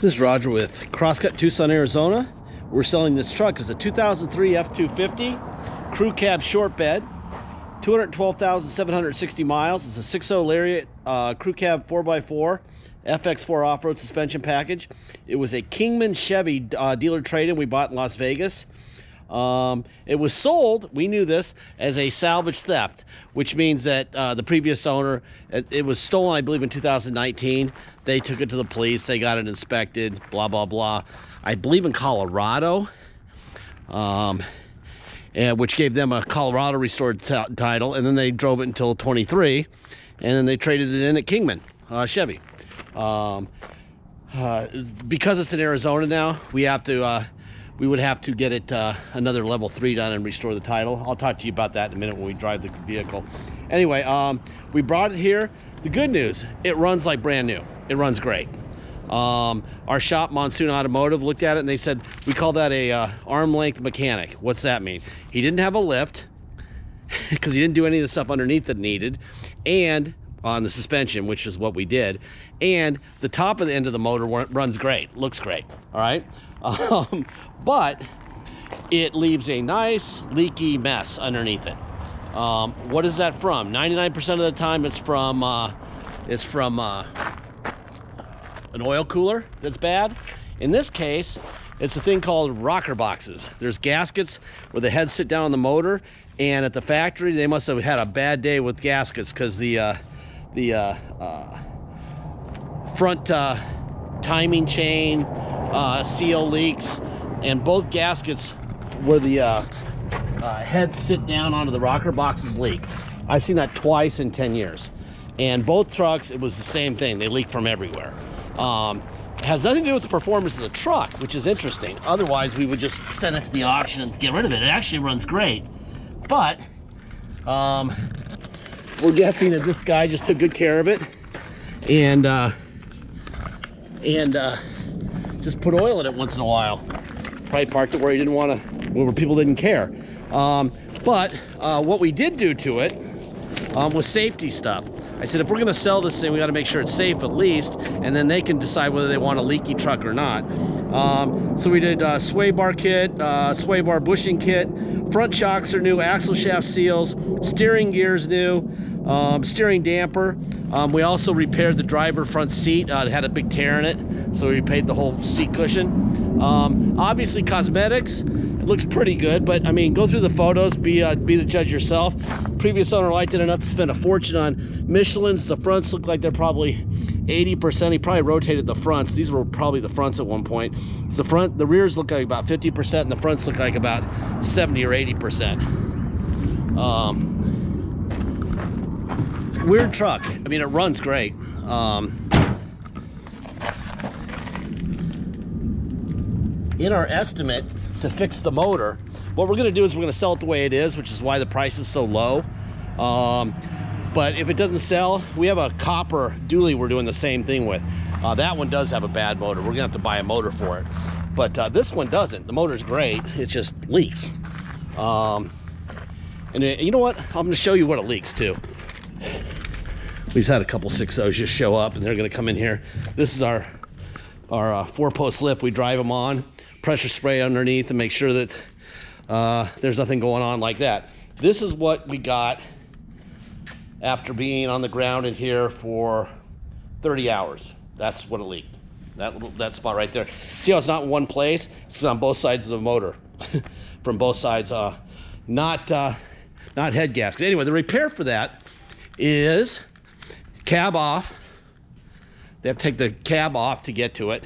This is Roger with Crosscut, Tucson, Arizona. We're selling this truck. It's a 2003 F250 crew cab short bed, 212,760 miles. It's a 6.0 Lariat crew cab 4x4 FX4 off-road suspension package. It was a Kingman Chevy dealer trade-in we bought in Las Vegas. It was sold, we knew this, as a salvage theft, which means that the previous owner, it was stolen, I believe, in 2019. They took it to the police, they got it inspected, blah, blah, blah. I believe in Colorado, which gave them a Colorado restored title, and then they drove it until 23, and then they traded it in at Kingman Chevy. Because it's in Arizona now, we would have to get it another level 3 done and restore the title. I'll talk to you about that in a minute when we drive the vehicle. Anyway, we brought it here. The good news, it runs like brand new. It runs great. Our shop, Monsoon Automotive, looked at it and they said, we call that a arm length mechanic. What's that mean? He didn't have a lift because he didn't do any of the stuff underneath that needed, and on the suspension, which is what we did, and the top of the end of the motor runs great, looks great, all right? But it leaves a nice leaky mess underneath it. What is that from? 99% of the time it's from an oil cooler that's bad. In this case, it's a thing called rocker boxes. There's gaskets where the heads sit down on the motor, and at the factory they must have had a bad day with gaskets because the front timing chain seal leaks, and both gaskets where the heads sit down onto the rocker boxes leak. I've seen that twice in 10 years. And both trucks, it was the same thing. They leak from everywhere. It has nothing to do with the performance of the truck, which is interesting. Otherwise, we would just send it to the auction and get rid of it. It actually runs great. But we're guessing that this guy just took good care of it and just put oil in it once in a while. Probably parked it where he didn't want to, where people didn't care. But what we did do to it was safety stuff. I said, if we're gonna sell this thing, we gotta make sure it's safe at least, and then they can decide whether they want a leaky truck or not. So we did sway bar kit, sway bar bushing kit, front shocks are new, axle shaft seals, steering gear's new, steering damper. We also repaired the driver front seat. It had a big tear in it, so we repainted the whole seat cushion. Obviously cosmetics, it looks pretty good, but I mean, go through the photos, be the judge yourself. Previous owner liked it enough to spend a fortune on Michelins. The fronts look like they're probably 80%. He probably rotated the fronts. These were probably the fronts at one point. So the rears look like about 50%, and the fronts look like about 70 or 80%. Weird truck. I mean, it runs great. In our estimate to fix the motor, what we're going to do is we're going to sell it the way it is, which is why the price is so low. But if it doesn't sell, we have a copper dually we're doing the same thing with. That one does have a bad motor. We're going to have to buy a motor for it. But this one doesn't. The motor's great. It just leaks. And you know what? I'm going to show you what it leaks too. We just had a couple 6.0s just show up, and they're going to come in here. This is our 4-post lift. We drive them on, pressure spray underneath, and make sure that there's nothing going on like that. This is what we got after being on the ground in here for 30 hours. That's what it leaked. That spot right there. See how it's not in one place? It's on both sides of the motor, from both sides. Not head gaskets. Anyway, the repair for that is cab off. They have to take the cab off to get to it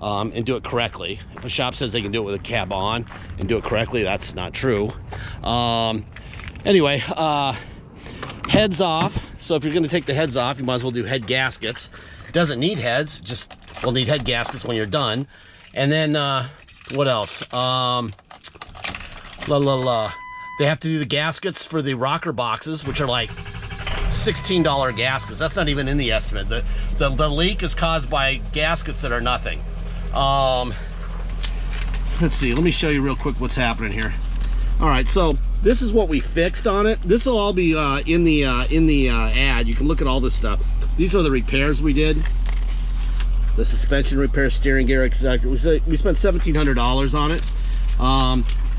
and do it correctly. If a shop says they can do it with a cab on and do it correctly, that's not true. Anyway, heads off. So if you're going to take the heads off, you might as well do head gaskets. It doesn't need heads, just will need head gaskets when you're done. And then what else? They have to do the gaskets for the rocker boxes, which are like $16 gaskets. That's not even in the estimate. The leak is caused by gaskets that are nothing. Let's see, let me show you real quick what's happening here. All right, so this is what we fixed on it. This will all be in the ad. You can look at all this stuff. These are the repairs we did. the suspension repair, steering gear, etc. We spent $1,700 on it.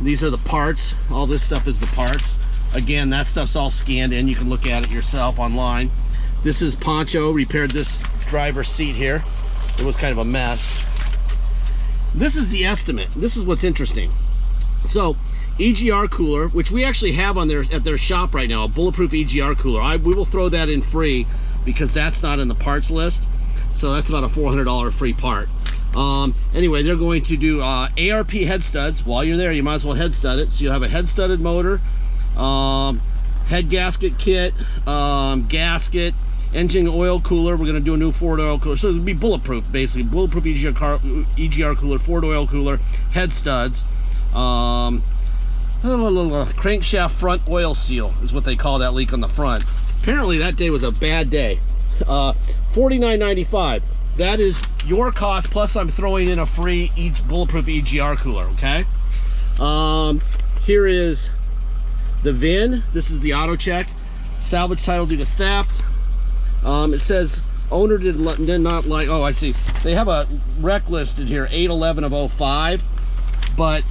These are the parts. All this stuff is the parts. Again, that stuff's all scanned in. You can look at it yourself online. This is Poncho, repaired this driver's seat here. It was kind of a mess. This is the estimate. This is what's interesting. So, EGR cooler, which we actually have on at their shop right now, a bulletproof EGR cooler. We will throw that in free because that's not in the parts list. So that's about a $400 free part. Anyway, they're going to do ARP head studs. While you're there, you might as well head stud it. So you'll have a head studded motor, head gasket kit, gasket, engine oil cooler. We're going to do a new Ford oil cooler. So it'll be bulletproof, basically. Bulletproof EGR cooler, Ford oil cooler, head studs. Crankshaft front oil seal is what they call that leak on the front. Apparently that day was a bad day. $49.95. That is your cost, plus I'm throwing in a free bulletproof EGR cooler, okay? Here is the VIN. This is the auto check. Salvage title due to theft. It says owner did not like, oh, I see. They have a wreck listed here, 8/11 of 05, but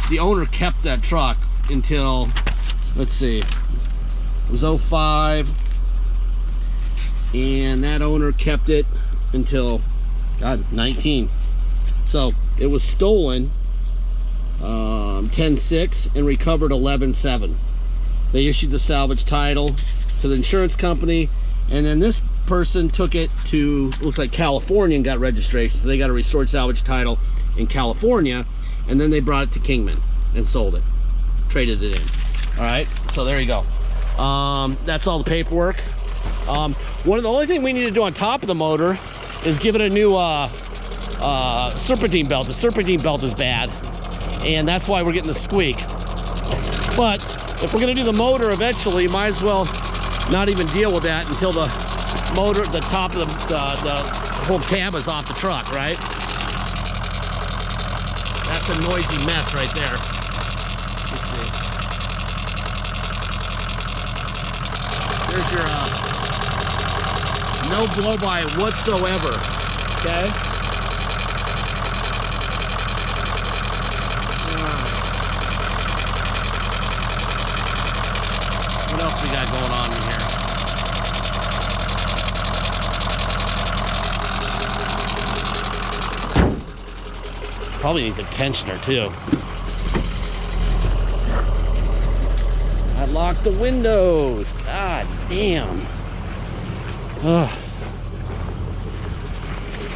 the owner kept that truck until, let's see, it was 05, and that owner kept it until, God, 19. So it was stolen 10/6 and recovered 11/7. They issued the salvage title to the insurance company, and then this person took it to, looks like California, and got registration. So they got a restored salvage title in California, and then they brought it to Kingman and sold it, traded it in. All right, so there you go. That's all the paperwork. The only thing we need to do on top of the motor is give it a new serpentine belt. The serpentine belt is bad, and that's why we're getting the squeak. But if we're gonna do the motor eventually, you might as well not even deal with that until the motor, the top of the whole cab is off the truck, right? That's a noisy mess right there. Let's see. There's your no blow-by whatsoever, okay? What else we got going on in here? Probably needs a tensioner too. I locked the windows. God damn. Ugh.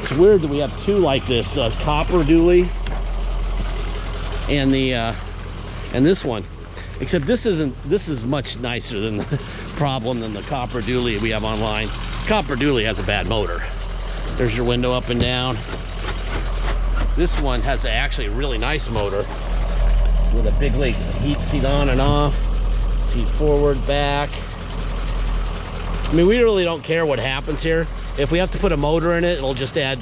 It's weird that we have two like this, the copper dually and the and this one. Except this is much nicer than the problem than the copper dually we have online. Copper dually has a bad motor. There's your window up and down. This one has actually a really nice motor with a big leak, heat seat on and off, seat forward, back. I mean, we really don't care what happens here. If we have to put a motor in it, it'll just add,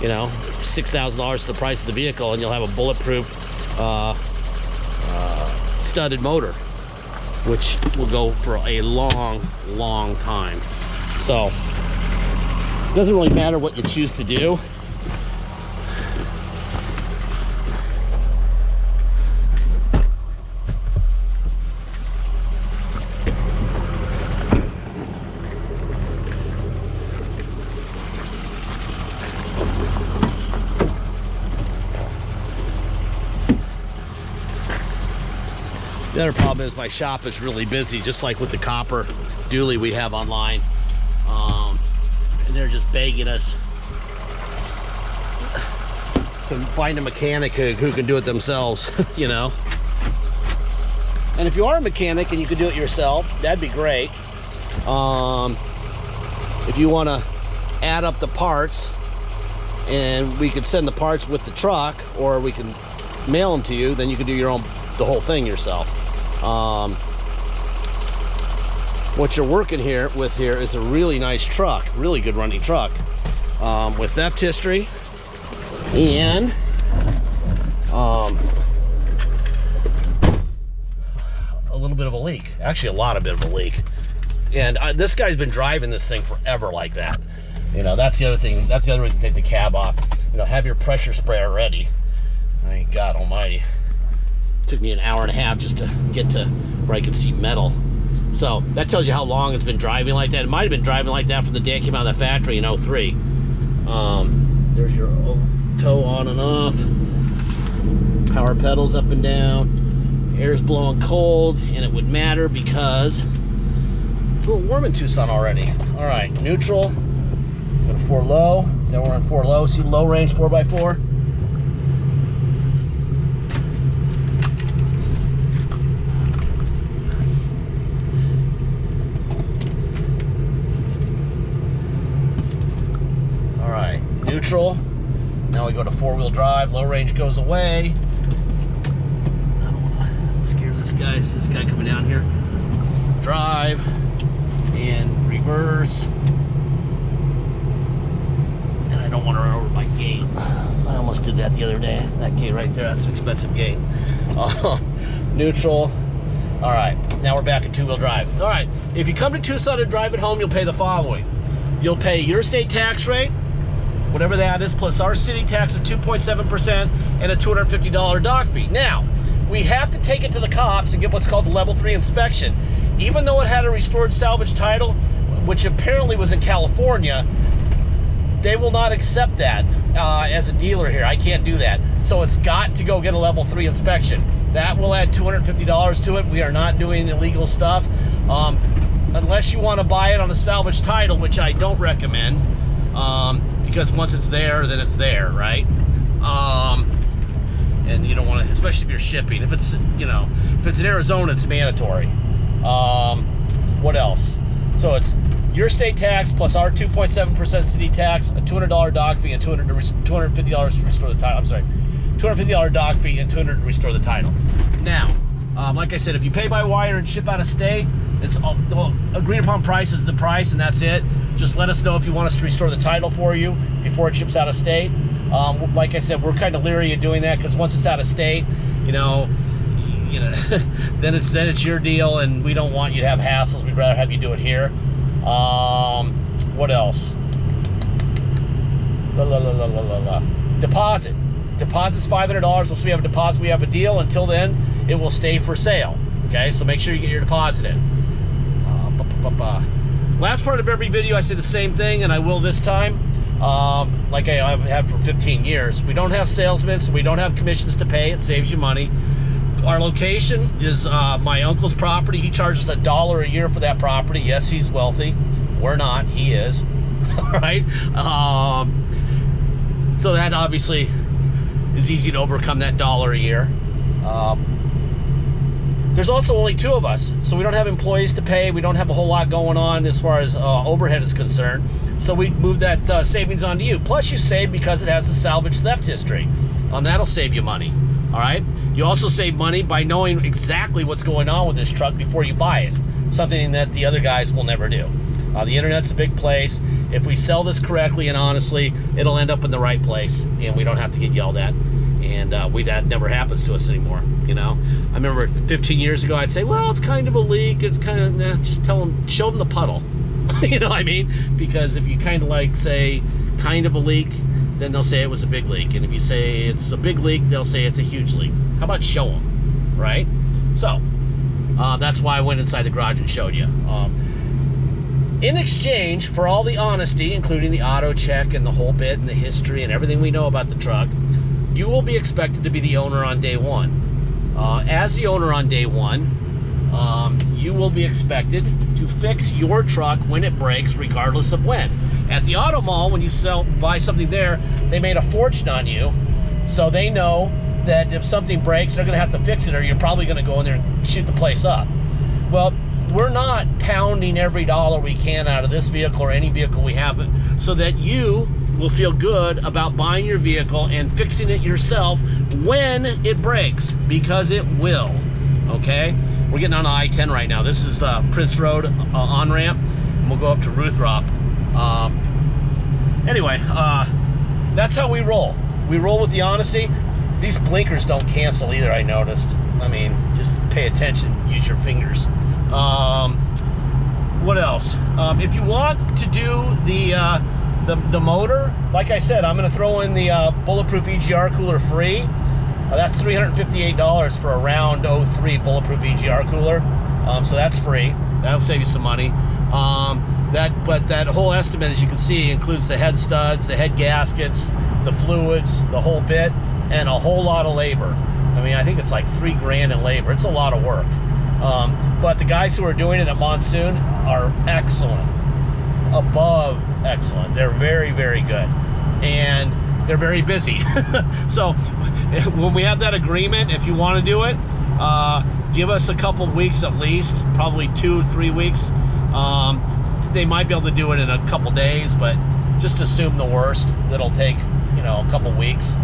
you know, $6,000 to the price of the vehicle, and you'll have a bulletproof studded motor, which will go for a long time. So it doesn't really matter what you choose to do. The other problem is my shop is really busy, just like with the copper dually we have online. And they're just begging us to find a mechanic who can do it themselves, you know. And if you are a mechanic and you can do it yourself, that'd be great. If you want to add up the parts, and we could send the parts with the truck, or we can mail them to you, then you can do the whole thing yourself. What you're working with here is a really nice truck, really good running truck, with theft history and a little bit of a leak. Actually, a bit of a leak. And this guy's been driving this thing forever like that. You know, that's the other thing. That's the other reason to take the cab off. You know, have your pressure sprayer ready. I mean, God almighty. It took me an hour and a half just to get to where I could see metal. So that tells you how long it's been driving like that. It might have been driving like that from the day it came out of the factory in 03. There's your toe on and off. Power pedals up and down. Air's blowing cold, and it would matter because it's a little warm in Tucson already. All right, neutral. Go to 4 low. Now we're on 4 low. See low range 4x4. All right, neutral. Now we go to 4-wheel drive. Low range goes away. I don't want to scare this guy. Is this guy coming down here? Drive and reverse. I don't want to run over my gate. I almost did that the other day. That gate right there, that's an expensive gate. Neutral. All right, now we're back at 2-wheel drive. All right, if you come to Tucson and drive it home, you'll pay the following. You'll pay your state tax rate, whatever that is, plus our city tax of 2.7% and a $250 dock fee. Now, we have to take it to the cops and get what's called the level 3 inspection. Even though it had a restored salvage title, which apparently was in California, they will not accept that as a dealer here. I can't do that. So it's got to go get a level 3 inspection. That will add $250 to it. We are not doing illegal stuff. Unless you want to buy it on a salvage title, which I don't recommend, because once it's there, then it's there, right? And you don't want to, especially if you're shipping. If it's, you know, if it's in Arizona, it's mandatory. What else? So it's your state tax plus our 2.7% city tax, a $200 dock fee, and $250 to restore the title. I'm sorry, $250 dock fee and $200 to restore the title. Now, like I said, if you pay by wire and ship out of state, it's the agreed upon price is the price, and that's it. Just let us know if you want us to restore the title for you before it ships out of state. Like I said, we're kind of leery of doing that because once it's out of state, you know, then it's your deal, and we don't want you to have hassles. We'd rather have you do it here. What else? Deposit. Deposit's $500. Once we have a deposit, we have a deal. Until then, it will stay for sale. Okay, so make sure you get your deposit in. Last part of every video, I say the same thing, and I will this time. Like I've had for 15 years. We don't have salesmen, so we don't have commissions to pay. It saves you money. Our location is my uncle's property. He charges $1 a year for that property. Yes, he's wealthy. We're not. He is. All right. So that obviously is easy to overcome, that $1 a year. There's also only 2 of us, so we don't have employees to pay. We don't have a whole lot going on as far as overhead is concerned. So we move that savings onto you. Plus, you save because it has a salvage theft history. That'll save you money. All right. You also save money by knowing exactly what's going on with this truck before you buy it. Something that the other guys will never do. The internet's a big place. If we sell this correctly and honestly, it'll end up in the right place, and we don't have to get yelled at. And that never happens to us anymore. You know, I remember 15 years ago, I'd say, well, it's kind of a leak. It's kind of, just tell them, show them the puddle. You know what I mean? Because if you kind of like say kind of a leak, then they'll say it was a big leak. And if you say it's a big leak, they'll say it's a huge leak. How about show them, right? So that's why I went inside the garage and showed you. In exchange for all the honesty, including the auto check and the whole bit and the history and everything we know about the truck, you will be expected to be the owner on day one. As the owner on day one, you will be expected to fix your truck when it breaks, regardless of when. At the auto mall, when you buy something there, they made a fortune on you, so they know that if something breaks, they're going to have to fix it, or you're probably going to go in there and shoot the place up. Well, we're not pounding every dollar we can out of this vehicle or any vehicle we have, so that you will feel good about buying your vehicle and fixing it yourself when it breaks, because it will. Okay, we're getting on I-10 right now. This is Prince Road on-ramp, and we'll go up to Ruthroff. Anyway, that's how we roll. We roll with the honesty. These blinkers don't cancel either, I noticed. I mean, just pay attention, use your fingers. What else? If you want to do the The motor, like I said, I'm going to throw in the bulletproof EGR cooler free. That's $358 for a round 03 bulletproof EGR cooler. So that's free. That'll save you some money. But that whole estimate, as you can see, includes the head studs, the head gaskets, the fluids, the whole bit, and a whole lot of labor. I mean, I think it's like $3 grand in labor. It's a lot of work. But the guys who are doing it at Monsoon are excellent, above excellent. They're very, very good, and they're very busy. So when we have that agreement, if you want to do it, give us a couple weeks at least, probably 2-3 weeks. They might be able to do it in a couple days, but just assume the worst. It'll take, you know, a couple weeks.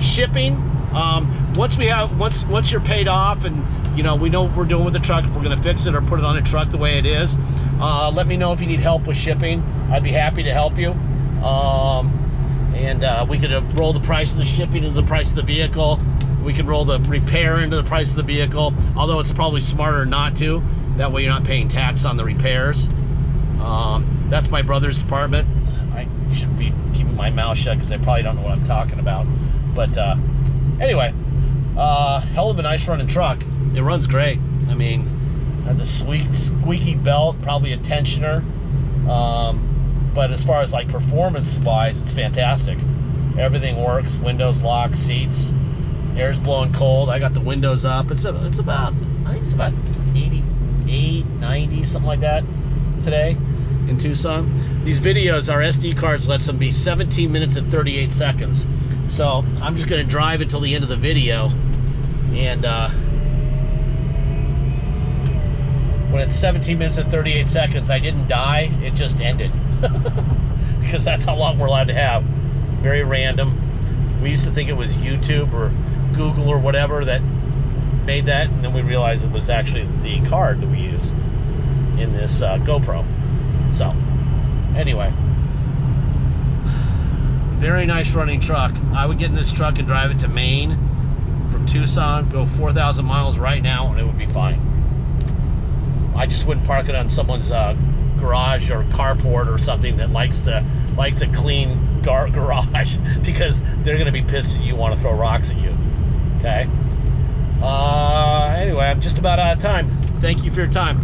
Shipping, once you're paid off and you know we know what we're doing with the truck, if we're going to fix it or put it on a truck the way it is, let me know if you need help with shipping. I'd be happy to help you. And we could roll the price of the shipping into the price of the vehicle. We can roll the repair into the price of the vehicle, although it's probably smarter not to. That way you're not paying tax on the repairs. That's my brother's department. I should be keeping my mouth shut because they probably don't know what I'm talking about. But anyway, hell of a nice running truck. It runs great. I mean, the sweet squeaky belt, probably a tensioner. But as far as like performance wise, it's fantastic. Everything works. Windows locked, seats, air's blowing cold. I got the windows up. It's about, I think it's about 88, 90, something like that today in Tucson. These videos, our SD cards lets them be 17 minutes and 38 seconds. So I'm just gonna drive until the end of the video, and when it's 17 minutes and 38 seconds, I didn't die, it just ended. Because that's how long we're allowed to have. Very random. We used to think it was YouTube or Google or whatever that made that, and then we realized it was actually the card that we use in this GoPro. So anyway, very nice running truck. I would get in this truck and drive it to Maine from Tucson, go 4,000 miles right now, and it would be fine. I just wouldn't park it on someone's garage or carport or something that likes a clean garage, because they're going to be pissed at you, want to throw rocks at you. Okay. Anyway, I'm just about out of time. Thank you for your time.